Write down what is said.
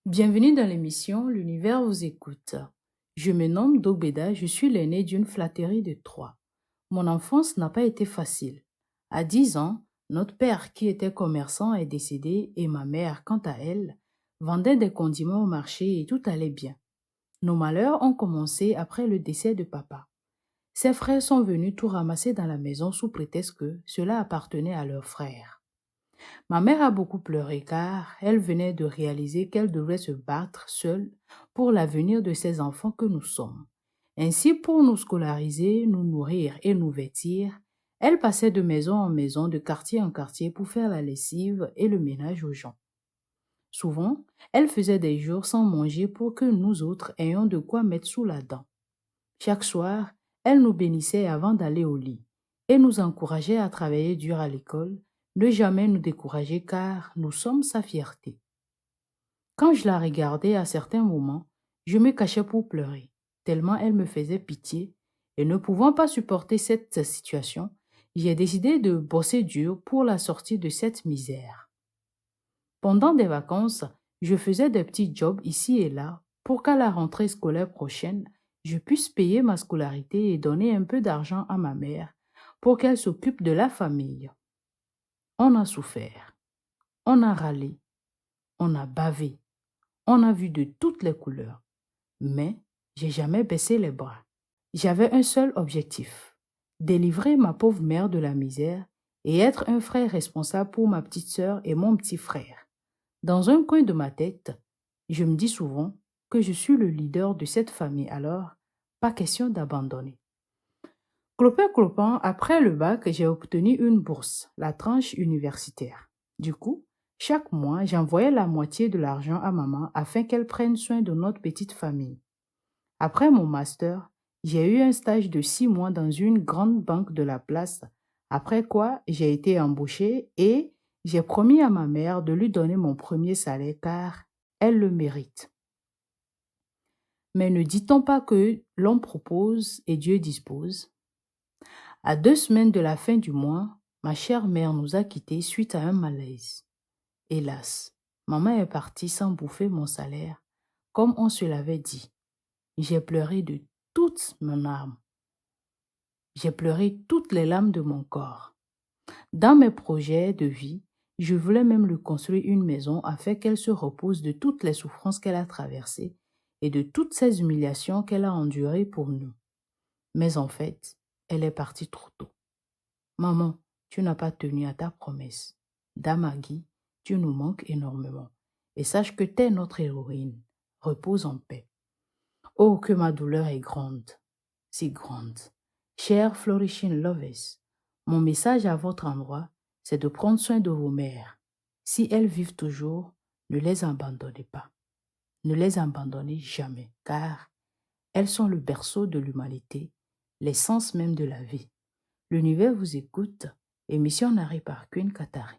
Bienvenue dans l'émission L'univers vous écoute. Je me nomme Dogbeda, je suis l'aîné d'une fratrie de 3. Mon enfance n'a pas été facile. À 10 ans, notre père, qui était commerçant, est décédé et ma mère, quant à elle, vendait des condiments au marché et tout allait bien. Nos malheurs ont commencé après le décès de papa. Ses frères sont venus tout ramasser dans la maison sous prétexte que cela appartenait à leur frère. Ma mère a beaucoup pleuré car elle venait de réaliser qu'elle devrait se battre seule pour l'avenir de ses enfants que nous sommes. Ainsi, pour nous scolariser, nous nourrir et nous vêtir, elle passait de maison en maison, de quartier en quartier pour faire la lessive et le ménage aux gens. Souvent, elle faisait des jours sans manger pour que nous autres ayons de quoi mettre sous la dent. Chaque soir, elle nous bénissait avant d'aller au lit et nous encourageait à travailler dur à l'école, ne jamais nous décourager car nous sommes sa fierté. Quand je la regardais à certains moments, je me cachais pour pleurer, tellement elle me faisait pitié, et ne pouvant pas supporter cette situation, j'ai décidé de bosser dur pour la sortir de cette misère. Pendant des vacances, je faisais des petits jobs ici et là pour qu'à la rentrée scolaire prochaine, je puisse payer ma scolarité et donner un peu d'argent à ma mère pour qu'elle s'occupe de la famille. On a souffert, on a râlé, on a bavé, on a vu de toutes les couleurs, mais j'ai jamais baissé les bras. J'avais un seul objectif, délivrer ma pauvre mère de la misère et être un frère responsable pour ma petite sœur et mon petit frère. Dans un coin de ma tête, je me dis souvent que je suis le leader de cette famille, alors pas question d'abandonner. Clopin-clopin, après le bac, j'ai obtenu une bourse, la tranche universitaire. Du coup, chaque mois, j'envoyais la moitié de l'argent à maman afin qu'elle prenne soin de notre petite famille. Après mon master, j'ai eu un stage de 6 mois dans une grande banque de la place, après quoi j'ai été embauchée et j'ai promis à ma mère de lui donner mon premier salaire car elle le mérite. Mais ne dit-on pas que l'on propose et Dieu dispose? À 2 semaines de la fin du mois, ma chère mère nous a quittés suite à un malaise. Hélas, maman est partie sans bouffer mon salaire, comme on se l'avait dit. J'ai pleuré de toute mon âme. J'ai pleuré toutes les larmes de mon corps. Dans mes projets de vie, je voulais même lui construire une maison afin qu'elle se repose de toutes les souffrances qu'elle a traversées et de toutes ces humiliations qu'elle a endurées pour nous. Mais en fait, elle est partie trop tôt. Maman, tu n'as pas tenu à ta promesse. Damagui, tu nous manques énormément. Et sache que tu es notre héroïne. Repose en paix. Oh, que ma douleur est grande, si grande. Chers Flourishing Lovers, mon message à votre endroit, c'est de prendre soin de vos mères. Si elles vivent toujours, ne les abandonnez pas. Ne les abandonnez jamais, car elles sont le berceau de l'humanité, l'essence même de la vie. L'univers vous écoute, émission narrée par Queen Katari.